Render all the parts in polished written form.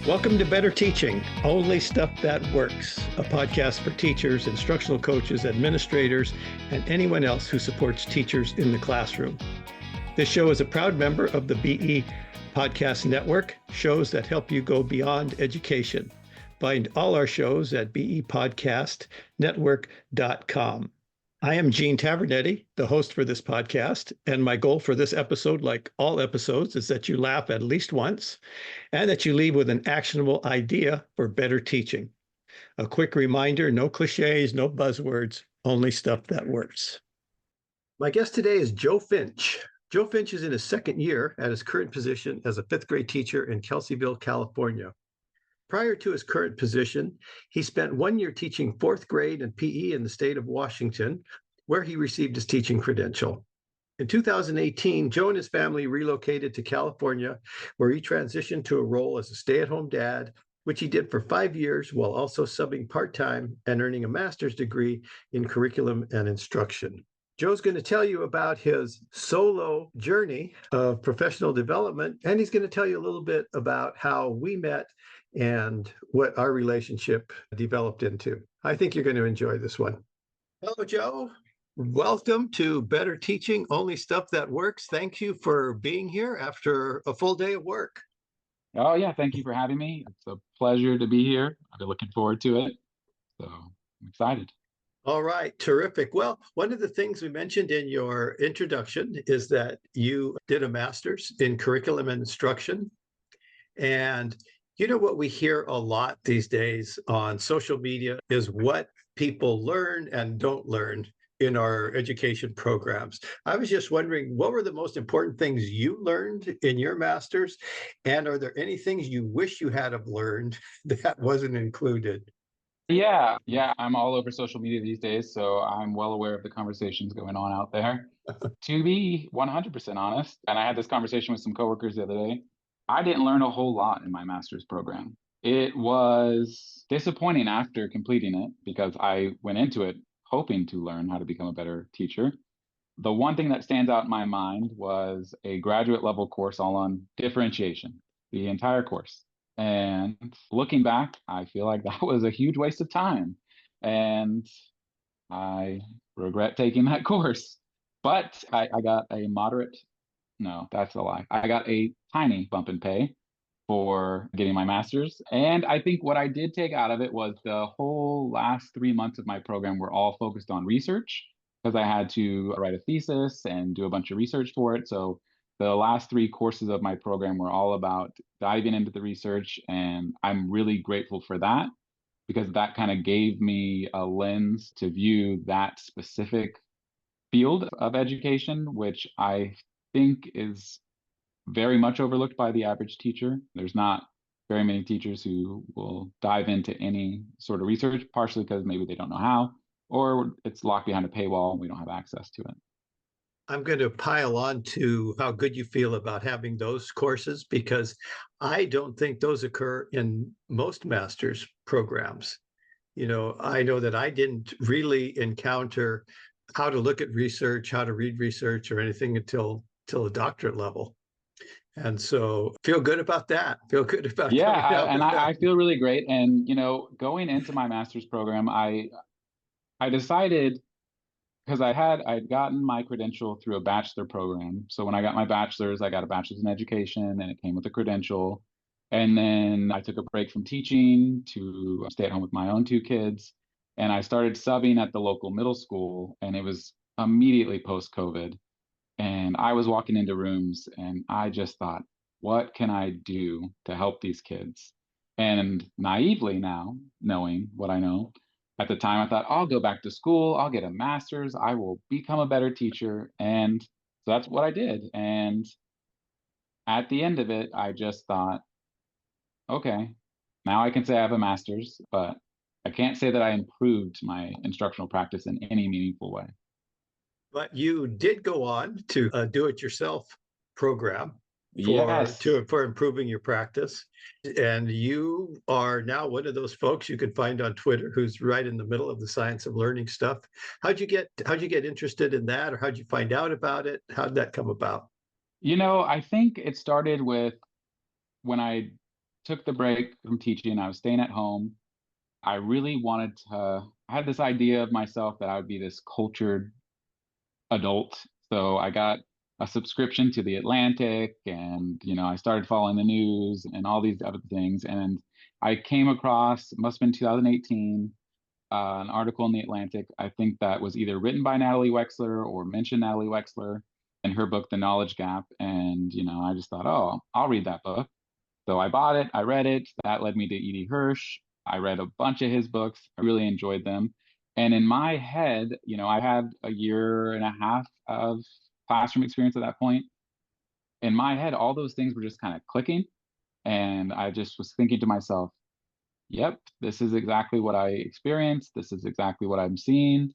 Welcome to Better Teaching, Only Stuff That Works, a podcast for teachers, instructional coaches, administrators, and anyone else who supports teachers in the classroom. This show is a proud member of the BE Podcast Network, shows that help you go beyond education. Find all our shows at bepodcastnetwork.com. I am Gene Tavernetti, the host for this podcast, and my goal for this episode, like all episodes, is that you laugh at least once and that you leave with an actionable idea for better teaching. A quick reminder, no cliches, no buzzwords, only stuff that works. My guest today is Joe Finch. Joe Finch is in his second year at his current position as a fifth grade teacher in Kelseyville, California. Prior to his current position, he spent 1 year teaching fourth grade and PE in the state of Washington, where he received his teaching credential. In 2018, Joe and his family relocated to California, where he transitioned to a role as a stay-at-home dad, which he did for 5 years while also subbing part-time and earning a master's degree in curriculum and instruction. Joe's going to tell you about his solo journey of professional development, and he's going to tell you a little bit about how we met and what our relationship developed into. I think you're going to enjoy this one. Hello, Joe. Welcome to Better Teaching, Only Stuff That Works. Thank you for being here after a full day of work. Oh, yeah. Thank you for having me. It's a pleasure to be here. I've been looking forward to it. So I'm excited. All right, terrific. Well, one of the things we mentioned in your introduction is that you did a master's in curriculum and instruction. And you know what we hear a lot these days on social media is what people learn and don't learn in our education programs. I was just wondering, what were the most important things you learned in your master's? And are there any things you wish you had have learned that wasn't included? Yeah. I'm all over social media these days, so I'm well aware of the conversations going on out there. To be 100% honest, and I had this conversation with some coworkers the other day, I didn't learn a whole lot in my master's program. It was disappointing after completing it because I went into it hoping to learn how to become a better teacher. The one thing that stands out in my mind was a graduate level course all on differentiation, the entire course. And looking back, I feel like that was a huge waste of time. And I regret taking that course. But I got a moderate, no, that's a lie. I got a tiny bump in pay for getting my master's. And I think what I did take out of it was the whole last 3 months of my program were all focused on research because I had to write a thesis and do a bunch of research for it. So the last 3 courses of my program were all about diving into the research. And I'm really grateful for that because that kind of gave me a lens to view that specific field of education, which I think is very much overlooked by the average teacher. There's not very many teachers who will dive into any sort of research, partially because maybe they don't know how, or it's locked behind a paywall and we don't have access to it. I'm going to pile on to how good you feel about having those courses because I don't think those occur in most master's programs. You know, I know that I didn't really encounter how to look at research, how to read research or anything until a doctorate level. And so feel good about that. Feel good about I feel really great. And, going into my master's program, I decided because I'd gotten my credential through a bachelor program. So when I got my bachelor's, I got a bachelor's in education and it came with a credential. And then I took a break from teaching to stay at home with my own 2 kids. And I started subbing at the local middle school, and it was immediately post-COVID. And I was walking into rooms and I just thought, what can I do to help these kids? And naively now, knowing what I know, at the time I thought, I'll go back to school, I'll get a master's, I will become a better teacher. And so that's what I did. And at the end of it, I just thought, okay, now I can say I have a master's, but I can't say that I improved my instructional practice in any meaningful way. But you did go on to a do-it-yourself program Yes. for improving your practice. And you are now one of those folks you can find on Twitter who's right in the middle of the science of learning stuff. How'd you get interested in that, or how'd you find out about it? How'd that come about? I think it started with when I took the break from teaching. I was staying at home. I really wanted to, I had this idea of myself that I would be this cultured adult. So I got a subscription to the Atlantic and, I started following the news and all these other things. And I came across, it must have been 2018, an article in the Atlantic. I think that was either written by Natalie Wexler or mentioned Natalie Wexler in her book, The Knowledge Gap. And, I just thought, oh, I'll read that book. So I bought it, I read it. That led me to E.D. Hirsch. I read a bunch of his books. I really enjoyed them. And in my head, I had a year and a half of classroom experience at that point. In my head, all those things were just kind of clicking. And I just was thinking to myself, yep, this is exactly what I experienced. This is exactly what I'm seeing.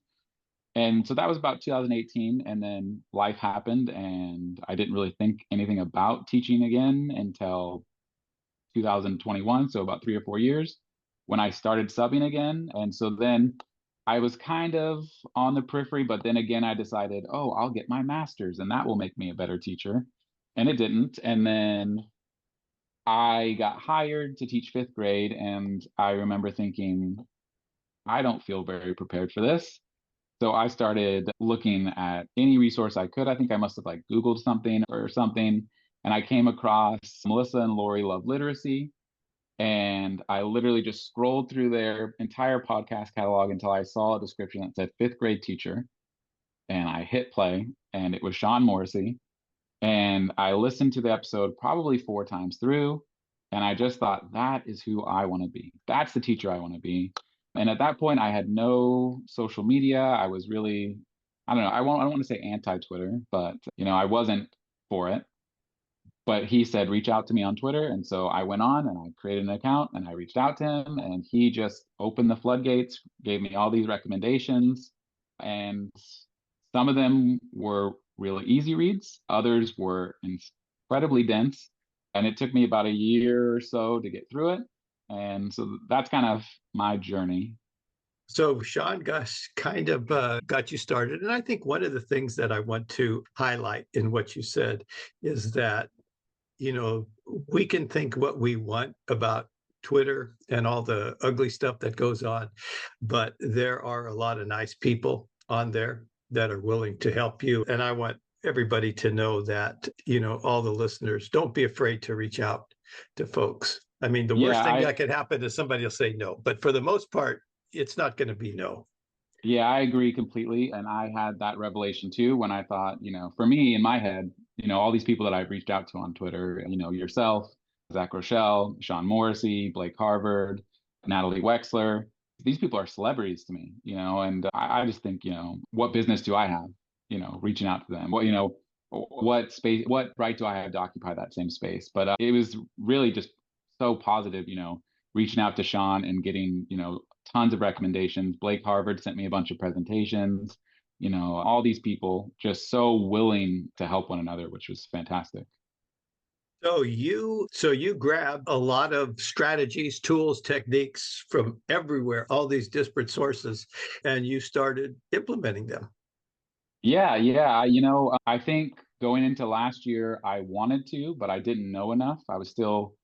And so that was about 2018. And then life happened, and I didn't really think anything about teaching again until 2021, so about 3 or 4 years, when I started subbing again. And so then I was kind of on the periphery, but then again, I decided, oh, I'll get my master's and that will make me a better teacher. And it didn't. And then I got hired to teach fifth grade. And I remember thinking, I don't feel very prepared for this. So I started looking at any resource I could. I think I must have like Googled something or something. And I came across Melissa and Lori Love Literacy. And I literally just scrolled through their entire podcast catalog until I saw a description that said fifth grade teacher. And I hit play, and it was Sean Morrissey. And I listened to the episode probably 4 times through. And I just thought, that is who I want to be. That's the teacher I want to be. And at that point, I had no social media. I was really, I don't know, I don't want to say anti-Twitter, but, I wasn't for it. But he said, reach out to me on Twitter. And so I went on and I created an account and I reached out to him, and he just opened the floodgates, gave me all these recommendations. And some of them were really easy reads, others were incredibly dense. And it took me about a year or so to get through it. And so that's kind of my journey. So Sean Gus kind of got you started. And I think one of the things that I want to highlight in what you said is that, we can think what we want about Twitter and all the ugly stuff that goes on, but there are a lot of nice people on there that are willing to help you. And I want everybody to know that, all the listeners, don't be afraid to reach out to folks. I mean, the worst thing that could happen is somebody will say no, but for the most part, it's not going to be no. Yeah, I agree completely. And I had that revelation too when I thought, for me in my head, all these people that I've reached out to on Twitter, yourself, Zach Rochelle, Sean Morrissey, Blake Harvard, Natalie Wexler, these people are celebrities to me, and I just think, what business do I have, reaching out to them? What space, what right do I have to occupy that same space? But it was really just so positive, reaching out to Sean and getting, tons of recommendations. Blake Harvard sent me a bunch of presentations, all these people just so willing to help one another, which was fantastic. So you grabbed a lot of strategies, tools, techniques from everywhere, all these disparate sources, and you started implementing them. Yeah, yeah. I think going into last year, I wanted to, but I didn't know enough. I was still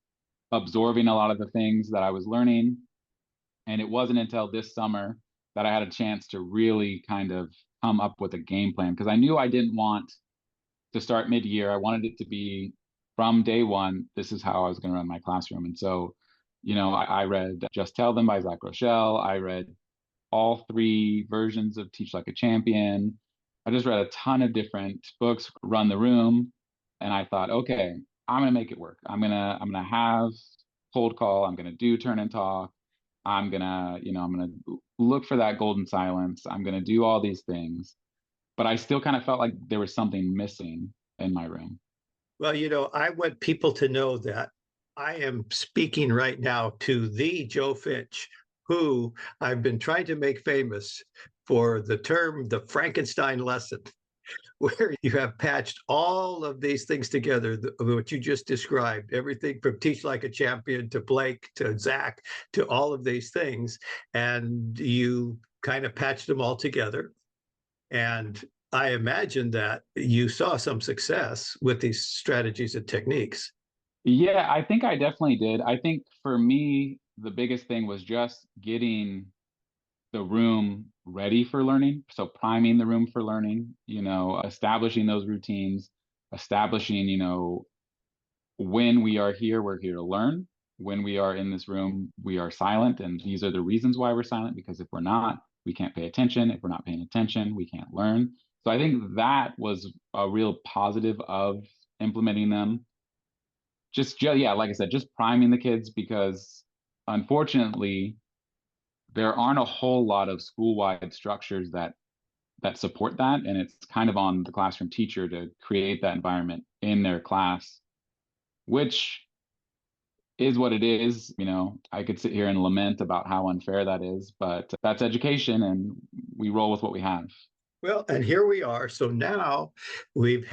absorbing a lot of the things that I was learning. And it wasn't until this summer that I had a chance to really kind of come up with a game plan, because I knew I didn't want to start mid-year. I wanted it to be from day one, this is how I was going to run my classroom. And so, I read Just Tell Them by Zach Rochelle. I read all 3 versions of Teach Like a Champion. I just read a ton of different books, Run the Room. And I thought, okay, I'm going to make it work. I'm going to have cold call. I'm going to do turn and talk. I'm gonna look for that golden silence. I'm gonna do all these things, but I still kind of felt like there was something missing in my room. Well, I want people to know that I am speaking right now to the Joe Finch, who I've been trying to make famous for the term the Frankenstein lesson, where you have patched all of these things together, what you just described, everything from Teach Like a Champion to Blake to Zach to all of these things, and you kind of patched them all together. And I imagine that you saw some success with these strategies and techniques. Yeah, I think I definitely did. I think for me, the biggest thing was just getting the room ready for learning. So priming the room for learning, establishing those routines, establishing, when we are here, we're here to learn. When we are in this room, we are silent. And these are the reasons why we're silent, because if we're not, we can't pay attention. If we're not paying attention, we can't learn. So I think that was a real positive of implementing them. Yeah, like I said, just priming the kids because unfortunately, there aren't a whole lot of school-wide structures that support that, and it's kind of on the classroom teacher to create that environment in their class, which is what it is. I could sit here and lament about how unfair that is, but that's education, and we roll with what we have. Well, and here we are. So now we've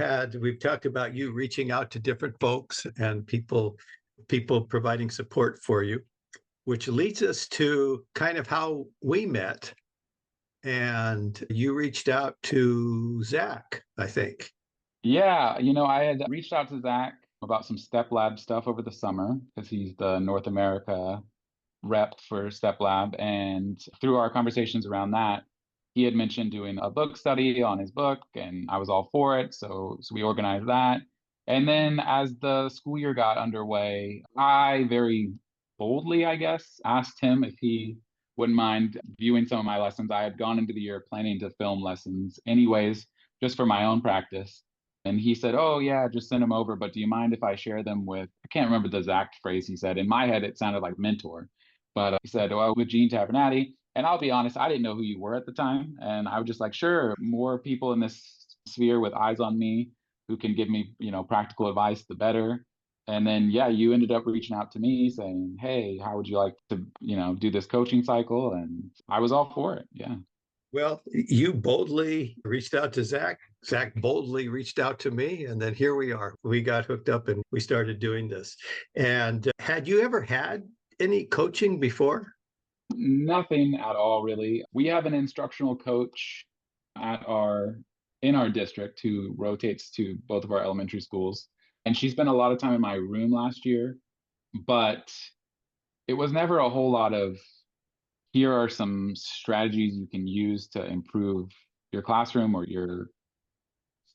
talked about you reaching out to different folks and people providing support for you, which leads us to kind of how we met. And you reached out to Zach, I think. Yeah, I had reached out to Zach about some Step Lab stuff over the summer because he's the North America rep for Step Lab. And through our conversations around that, he had mentioned doing a book study on his book, and I was all for it. So we organized that. And then as the school year got underway, I very boldly, I guess, asked him if he wouldn't mind viewing some of my lessons. I had gone into the year planning to film lessons anyways, just for my own practice. And he said, "Oh, yeah, just send them over. But do you mind if I share them with," I can't remember the exact phrase he said. In my head, it sounded like mentor. But he said, "Well, with Gene Tavernati." And I'll be honest, I didn't know who you were at the time. And I was just like, sure, more people in this sphere with eyes on me who can give me, practical advice, the better. And then, yeah, you ended up reaching out to me saying, "Hey, how would you like to, do this coaching cycle?" And I was all for it. Yeah. Well, you boldly reached out to Zach. Zach boldly reached out to me. And then here we are. We got hooked up and we started doing this. And had you ever had any coaching before? Nothing at all, really. We have an instructional coach in our district who rotates to both of our elementary schools. And she spent a lot of time in my room last year, but it was never a whole lot of here are some strategies you can use to improve your classroom or your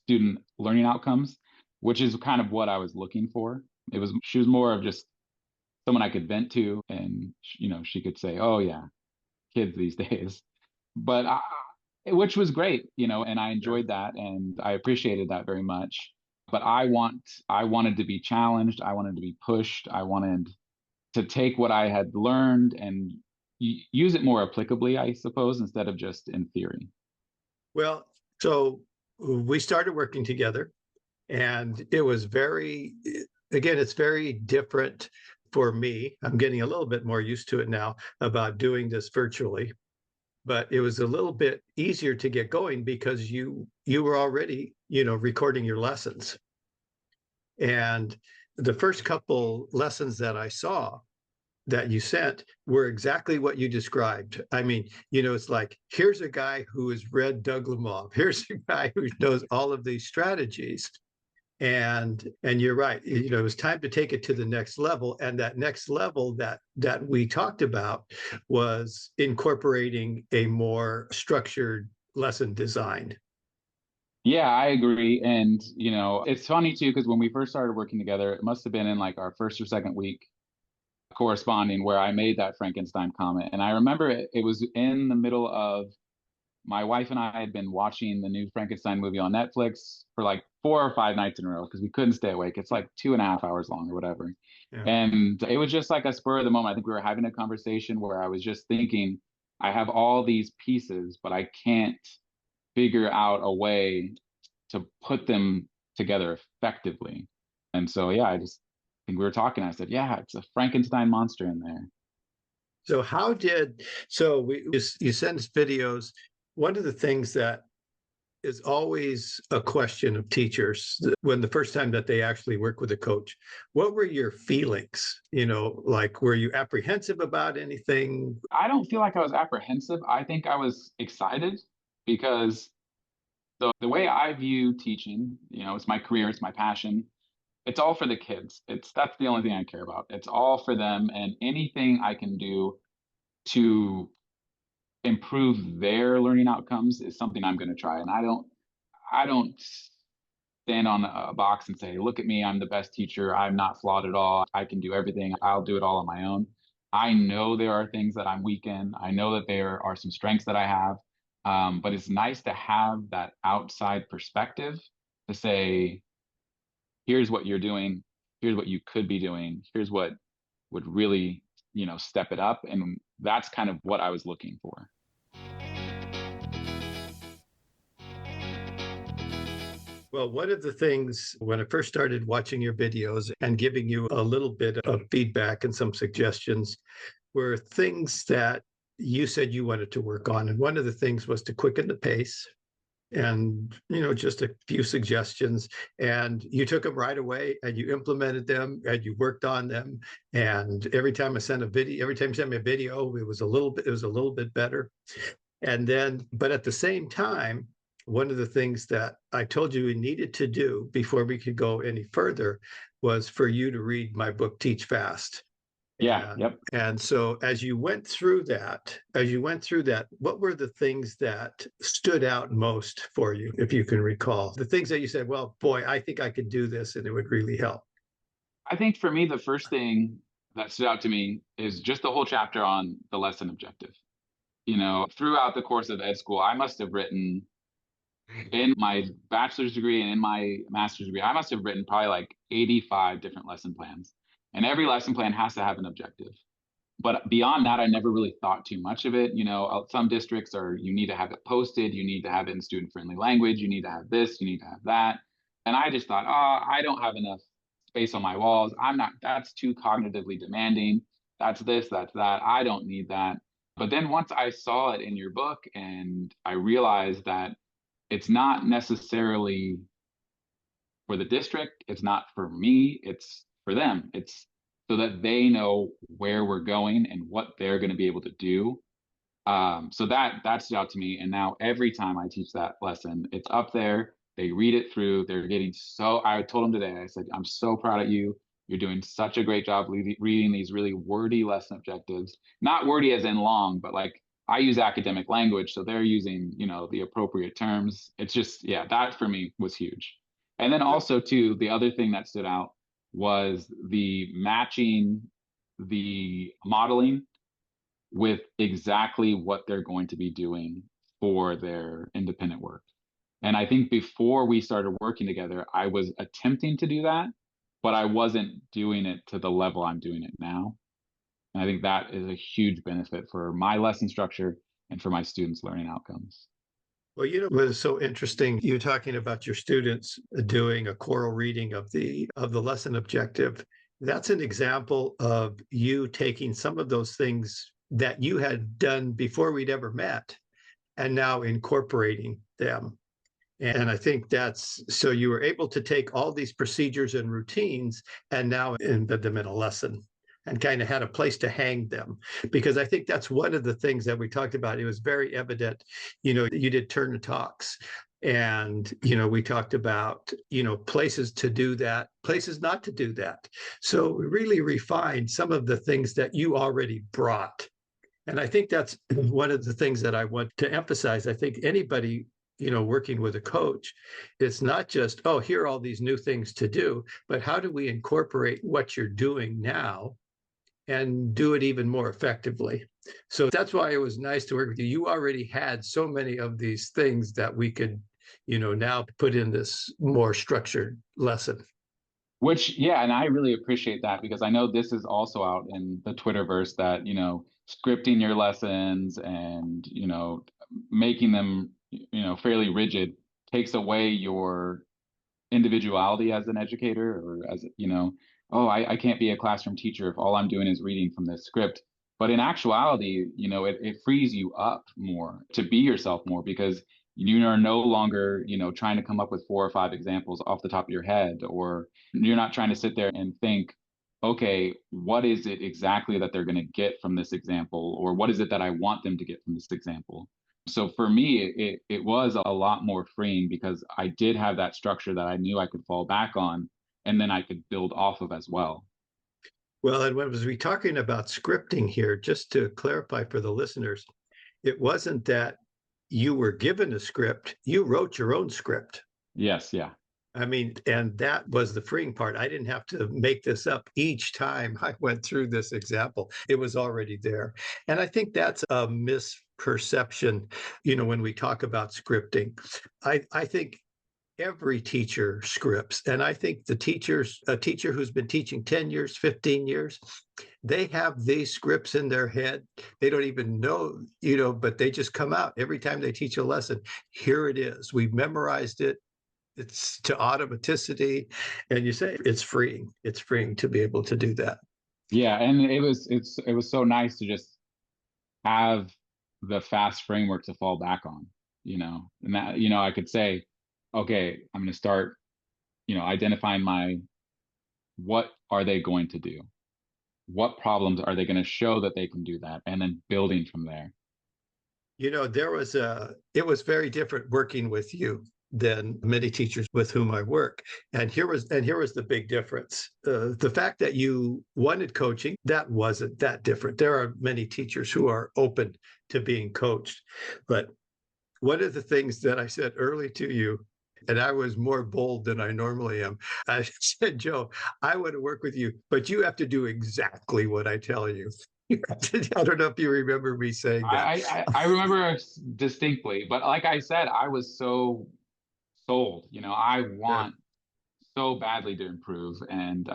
student learning outcomes, which is kind of what I was looking for. She was more of just someone I could vent to, and she could say, "Oh yeah, kids these days," but which was great, and I Sure. enjoyed that and I appreciated that very much. But I wanted to be challenged. I wanted to be pushed. I wanted to take what I had learned and use it more applicably, I suppose, instead of just in theory. Well, so we started working together, and it was again, it's very different for me. I'm getting a little bit more used to it now about doing this virtually, but it was a little bit easier to get going because you were already, recording your lessons. And the first couple lessons that I saw that you sent were exactly what you described. I mean, it's like, here's a guy who has read Doug Lemov. Here's a guy who knows all of these strategies. And you're right. It was time to take it to the next level. And that next level that we talked about was incorporating a more structured lesson design. Yeah, I agree. And, it's funny too, because when we first started working together, it must have been in like our first or second week corresponding where I made that Frankenstein comment. And I remember it was in the middle of my wife and I had been watching the new Frankenstein movie on Netflix for like 4 or 5 nights in a row because we couldn't stay awake. It's like 2.5 hours long or whatever. Yeah. And it was just like a spur of the moment. I think we were having a conversation where I was just thinking, I have all these pieces, but I can't figure out a way to put them together effectively. And so, yeah, I just think we were talking. I said, yeah, it's a Frankenstein monster in there. So you send us videos. One of the things that is always a question of teachers when the first time that they actually work with a coach, what were your feelings? Like, were you apprehensive about anything? I don't feel like I was apprehensive. I think I was excited because the way I view teaching, it's my career, it's my passion. it's all for the kids. That's the only thing I care about. It's all for them, and anything I can do to improve their learning outcomes is something I'm going to try. And I don't stand on a box and say, look at me, I'm the best teacher. I'm not flawed at all. I can do everything. I'll do it all on my own. I know there are things that I'm weak in. I know that there are some strengths that I have. But it's nice to have that outside perspective to say, here's what you're doing. Here's what you could be doing. Here's what would really, step it up. And that's kind of what I was looking for. Well, one of the things when I first started watching your videos and giving you a little bit of feedback and some suggestions were things that you said you wanted to work on. And one of the things was to quicken the pace and, just a few suggestions. And you took them right away and you implemented them and you worked on them. And every time you sent me a video, it was a little bit better. And then, but at the same time, one of the things that I told you we needed to do before we could go any further was for you to read my book, Teach Fast. Yeah. And, Yep. and so as you went through that, what were the things that stood out most for you, if you can recall? The things that you said, well, boy, I think I could do this and it would really help. I think for me, the first thing that stood out to me is just the whole chapter on the lesson objective. Throughout the course of ed school, I must have written in my bachelor's degree and in my master's degree, I must have written probably like 85 different lesson plans. And every lesson plan has to have an objective. But beyond that, I never really thought too much of it. Some districts you need to have it posted, you need to have it in student friendly language, you need to have this, you need to have that. And I just thought, I don't have enough space on my walls. That's too cognitively demanding. That's this, that's that. I don't need that. But then once I saw it in your book and I realized that it's not necessarily for the district, it's not for me, it's for them. It's so that they know where we're going and what they're going to be able to do. So that stood out to me. And now every time I teach that lesson, it's up there. They read it through. I told them today, I said, I'm so proud of you. You're doing such a great job reading these really wordy lesson objectives. Not wordy as in long, but like I use academic language. So they're using, the appropriate terms. It's just, yeah, that for me was huge. And then also too, the other thing that stood out was the matching the modeling with exactly what they're going to be doing for their independent work. And I think before we started working together, I was attempting to do that, but I wasn't doing it to the level I'm doing it now. And I think that is a huge benefit for my lesson structure and for my students' learning outcomes. Well, it was so interesting. You talking about your students doing a choral reading of the lesson objective. That's an example of you taking some of those things that you had done before we'd ever met and now incorporating them. And I think so you were able to take all these procedures and routines and now embed them in a lesson and kind of had a place to hang them. Because I think that's one of the things that we talked about. It was very evident, you did turn the talks. And, we talked about, places to do that, places not to do that. So we really refined some of the things that you already brought. And I think that's one of the things that I want to emphasize. I think anybody, working with a coach, it's not just, here are all these new things to do, but how do we incorporate what you're doing now and do it even more effectively? So that's why it was nice to work with you. You already had so many of these things that we could, now put in this more structured lesson. Which, yeah, and I really appreciate that because I know this is also out in the Twitterverse that, scripting your lessons and, making them, fairly rigid takes away your individuality as an educator or as, I can't be a classroom teacher if all I'm doing is reading from this script. But in actuality, it frees you up more to be yourself more because you are no longer, trying to come up with 4 or 5 examples off the top of your head, or you're not trying to sit there and think, okay, what is it exactly that they're going to get from this example? Or what is it that I want them to get from this example? So for me, it was a lot more freeing because I did have that structure that I knew I could fall back on. and then I could build off of as well. Well, and when was we talking about scripting here, just to clarify for the listeners, it wasn't that you were given a script, you wrote your own script. Yes, yeah. I mean, and that was the freeing part. I didn't have to make this up each time I went through this example. It was already there. And I think that's a misperception, when we talk about scripting. I think every teacher scripts. And I think a teacher who's been teaching 10 years, 15 years, they have these scripts in their head. They don't even know, but they just come out every time they teach a lesson. Here it is. We've memorized it. It's to automaticity. And you say it's freeing. It's freeing to be able to do that. Yeah, and it was so nice to just have the fast framework to fall back on, and that, I could say, okay, I'm going to start, identifying what are they going to do? What problems are they going to show that they can do that? And then building from there. It was very different working with you than many teachers with whom I work. And here was the big difference. The fact that you wanted coaching, that wasn't that different. There are many teachers who are open to being coached. But one of the things that I said early to you, and I was more bold than I normally am, I said, Joe, I want to work with you, but you have to do exactly what I tell you. I don't know if you remember me saying that. I remember distinctly, but like I said, I was so sold. I want so badly to improve, and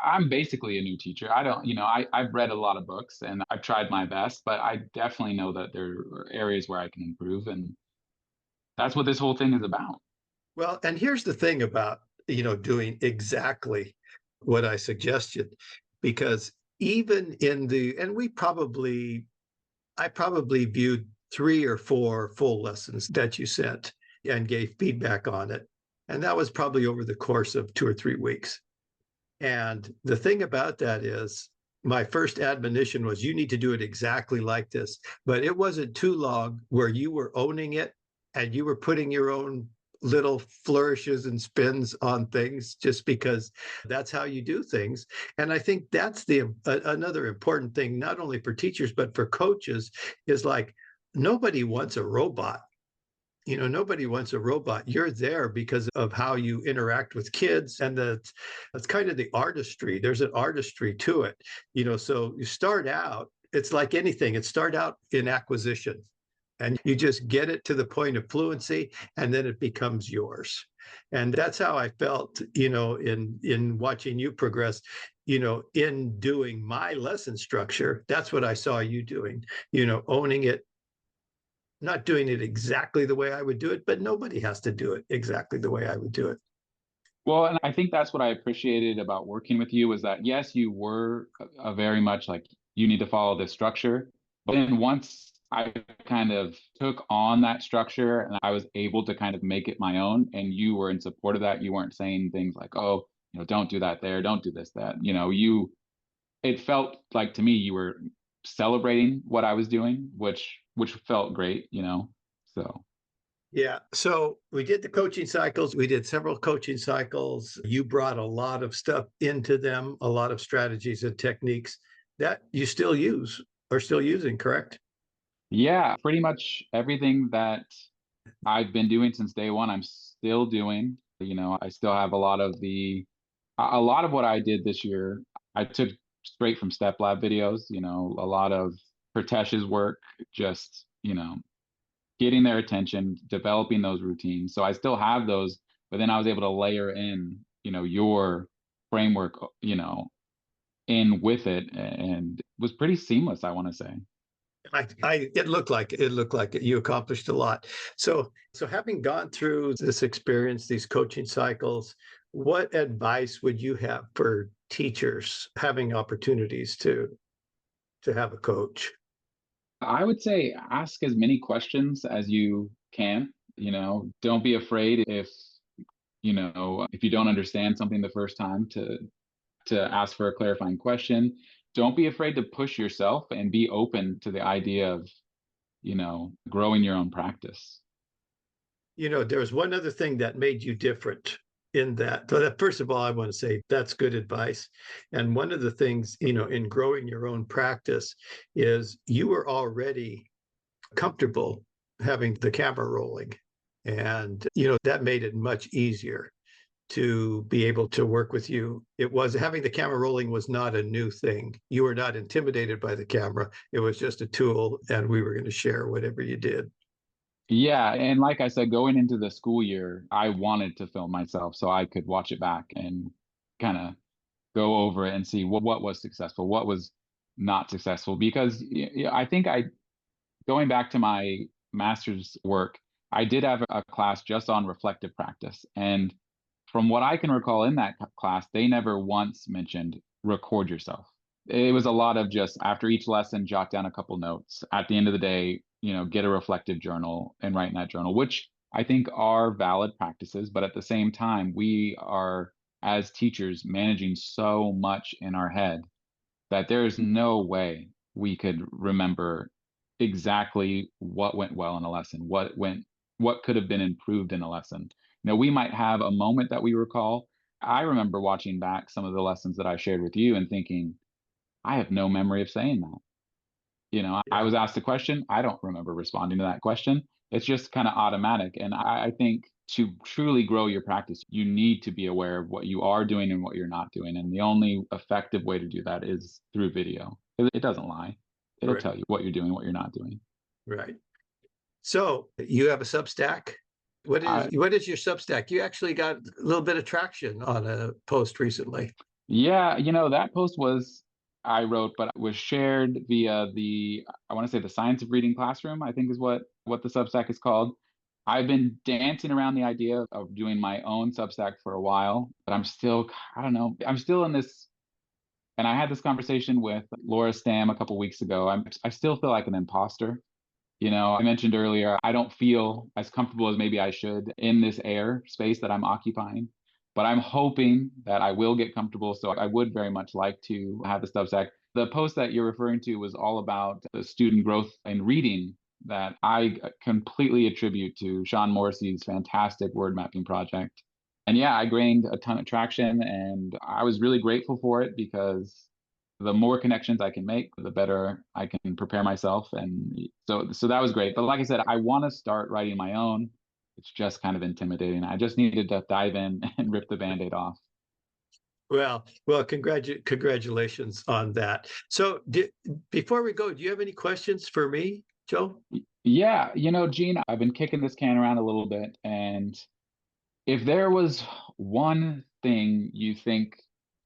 I'm basically a new teacher. I don't, I've read a lot of books and I've tried my best, but I definitely know that there are areas where I can improve, and that's what this whole thing is about. Well, and here's the thing about, doing exactly what I suggested, because even and I probably viewed 3 or 4 full lessons that you sent and gave feedback on it. And that was probably over the course of 2 or 3 weeks. And the thing about that is, my first admonition was you need to do it exactly like this. But it wasn't too long where you were owning it and you were putting your own little flourishes and spins on things just because that's how you do things. And I think that's another important thing, not only for teachers, but for coaches, is like, nobody wants a robot. Nobody wants a robot. You're there because of how you interact with kids, and that's kind of the artistry. There's an artistry to it. So you start out, it's like anything. It start out in acquisition, and you just get it to the point of fluency, and then it becomes yours. And that's how I felt, in watching you progress, in doing my lesson structure. That's what I saw you doing, owning it, not doing it exactly the way I would do it, but nobody has to do it exactly the way I would do it. Well, and I think that's what I appreciated about working with you, was that, yes, you were a very much like, you need to follow this structure. But then once I kind of took on that structure and I was able to kind of make it my own, and you were in support of that, you weren't saying things like, oh, don't do that there, don't do this, that, it felt like to me you were celebrating what I was doing, which felt great, so. Yeah. So we did the coaching cycles. We did several coaching cycles. You brought a lot of stuff into them, a lot of strategies and techniques that you still use or still using, correct? Yeah, pretty much everything that I've been doing since day one, I'm still doing. I still have a lot of what I did this year, I took straight from Step Lab videos, a lot of Pratesh's work, just, getting their attention, developing those routines. So I still have those, but then I was able to layer in, your framework, in with it, and it was pretty seamless, I want to say. It looked like you accomplished a lot. So having gone through this experience, these coaching cycles, what advice would you have for teachers having opportunities to have a coach? I would say ask as many questions as you can. Don't be afraid if you don't understand something the first time, to ask for a clarifying question. Don't be afraid to push yourself and be open to the idea of, growing your own practice. There was one other thing that made you different in that. So first of all, I want to say that's good advice. And one of the things, in growing your own practice is you were already comfortable having the camera rolling. And, that made it much easier to be able to work with you. It was having the camera rolling was not a new thing. You were not intimidated by the camera. It was just a tool, and we were going to share whatever you did. Yeah, and like I said, going into the school year, I wanted to film myself so I could watch it back and kind of go over it and see what was successful, what was not successful. Because I think going back to my master's work, I did have a class just on reflective practice. And from what I can recall in that class, they never once mentioned record yourself. It was a lot of just after each lesson, jot down a couple notes. At the end of the day, get a reflective journal and write in that journal, which I think are valid practices. But at the same time, we are, as teachers, managing so much in our head that there's no way we could remember exactly what went well in a lesson, what could have been improved in a lesson. We might have a moment that we recall. I remember watching back some of the lessons that I shared with you and thinking, I have no memory of saying that. I Yeah. was asked a question. I don't remember responding to that question. It's just kind of automatic. And I think to truly grow your practice, you need to be aware of what you are doing and what you're not doing. And the only effective way to do that is through video. It doesn't lie. It'll Right. tell you what you're doing, what you're not doing. Right. So you have a Substack. What is I, what is your Substack? You actually got a little bit of traction on a post recently. yeah, that post I wrote, but was shared via I want to say the Science of Reading Classroom, I think is what the Substack is called. I've been dancing around the idea of doing my own Substack for a while, but I don't know, I'm still in this, and I had this conversation with Laura Stam a couple weeks ago. I still feel like an imposter. I mentioned earlier, I don't feel as comfortable as maybe I should in this air space that I'm occupying, but I'm hoping that I will get comfortable. So I would very much like to have the Substack. The post that you're referring to was all about the student growth in reading that I completely attribute to Sean Morrissey's fantastic word mapping project. And yeah, I gained a ton of traction and I was really grateful for it because the more connections I can make, the better I can prepare myself. And so that was great. But like I said, I want to start writing my own. It's just kind of intimidating. I just needed to dive in and rip the band-aid off. Well, congratulations on that. So, before we go, do you have any questions for me, Joe? Yeah, Gene, I've been kicking this can around a little bit. And if there was one thing you think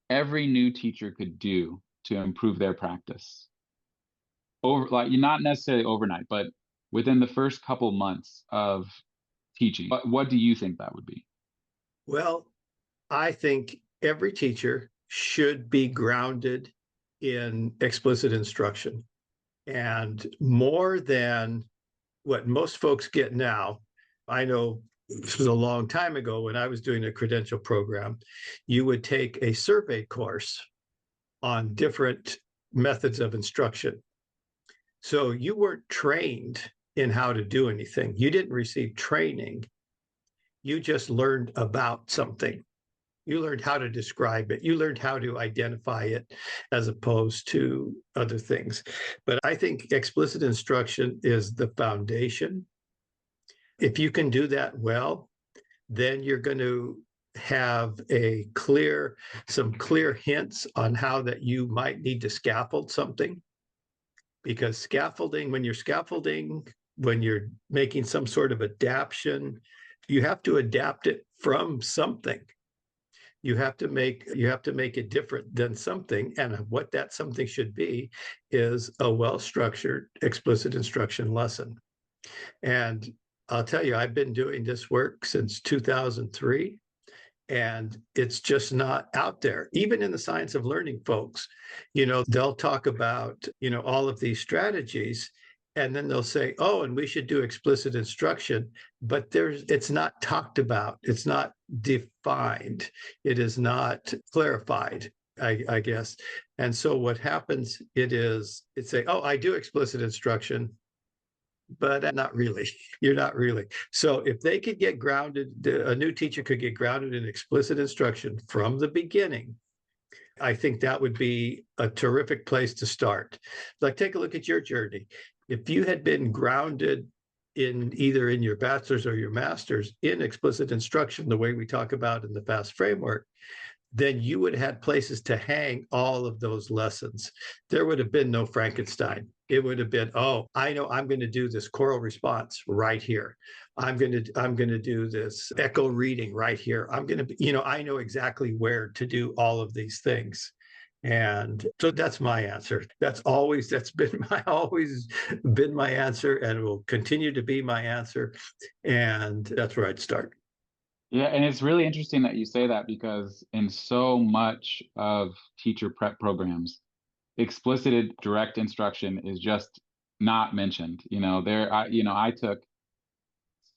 every new teacher could do to improve their practice, over like not necessarily overnight, but within the first couple months of teaching, what do you think that would be? Well, I think every teacher should be grounded in explicit instruction. And more than what most folks get now, I know this was a long time ago when I was doing a credential program, you would take a survey course on different methods of instruction. So you weren't trained in how to do anything. You didn't receive training. You just learned about something. You learned how to describe it. You learned how to identify it as opposed to other things. But I think explicit instruction is the foundation. If you can do that well, then you're going to have some clear hints on how that you might need to scaffold something. Because when you're making some sort of adaptation, you have to adapt it from something. You have to make it different than something, and what that something should be is a well-structured explicit instruction lesson. And I'll tell you, I've been doing this work since 2003, and it's just not out there. Even in the science of learning folks, they'll talk about, all of these strategies, and then they'll say, oh, and we should do explicit instruction, but it's not talked about, it's not defined, it is not clarified, I guess. And so what happens, it's say, oh, I do explicit instruction, but not really. You're not really. So if they could get grounded, a new teacher could get grounded in explicit instruction from the beginning, I think that would be a terrific place to start. Like, take a look at your journey. If you had been grounded in either in your bachelor's or your master's in explicit instruction, the way we talk about in the FAST framework, then you would have had places to hang all of those lessons. There would have been no Frankenstein. It would have been, oh, I know I'm going to do this choral response right here. I'm going to do this echo reading right here. I'm going to, I know exactly where to do all of these things. And so that's my answer. That's been always been my answer, and will continue to be my answer. And that's where I'd start. Yeah, and it's really interesting that you say that, because in so much of teacher prep programs, explicit direct instruction is just not mentioned. I took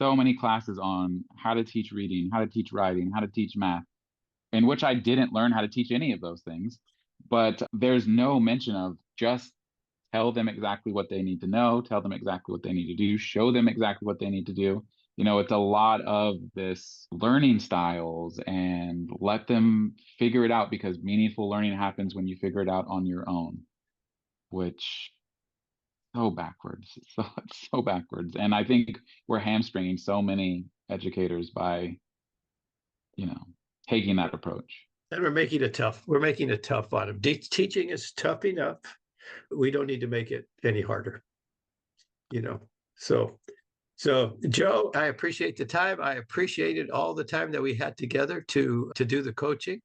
so many classes on how to teach reading, how to teach writing, how to teach math, in which I didn't learn how to teach any of those things. But there's no mention of just tell them exactly what they need to know, tell them exactly what they need to do, show them exactly what they need to do. It's a lot of this learning styles, and let them figure it out, because meaningful learning happens when you figure it out on your own, which so backwards. It's so backwards. And I think we're hamstringing so many educators by, taking that approach. And we're making it tough. We're making it tough on them. Teaching is tough enough. We don't need to make it any harder. So Joe, I appreciate the time. I appreciated all the time that we had together to do the coaching.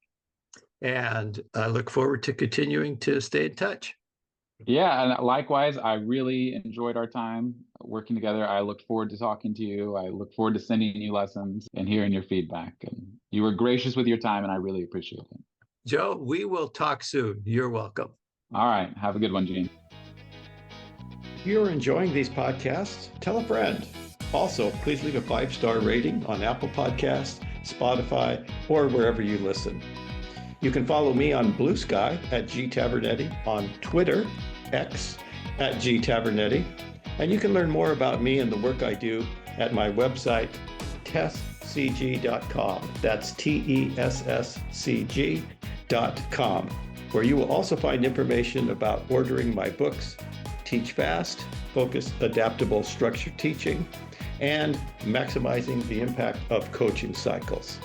And I look forward to continuing to stay in touch. Yeah, and likewise, I really enjoyed our time working together. I look forward to talking to you. I look forward to sending you lessons and hearing your feedback. And you were gracious with your time, and I really appreciate it. Joe, we will talk soon. You're welcome. All right. Have a good one, Gene. If you're enjoying these podcasts, tell a friend. Also, please leave a 5-star rating on Apple Podcasts, Spotify, or wherever you listen. You can follow me on Blue Sky at gtavernetti, on Twitter, X, at gtavernetti, and you can learn more about me and the work I do at my website, tesscg.com. That's TESSCG.com, where you will also find information about ordering my books, Teach Fast, Focused Adaptable Structured Teaching, and maximizing the impact of coaching cycles.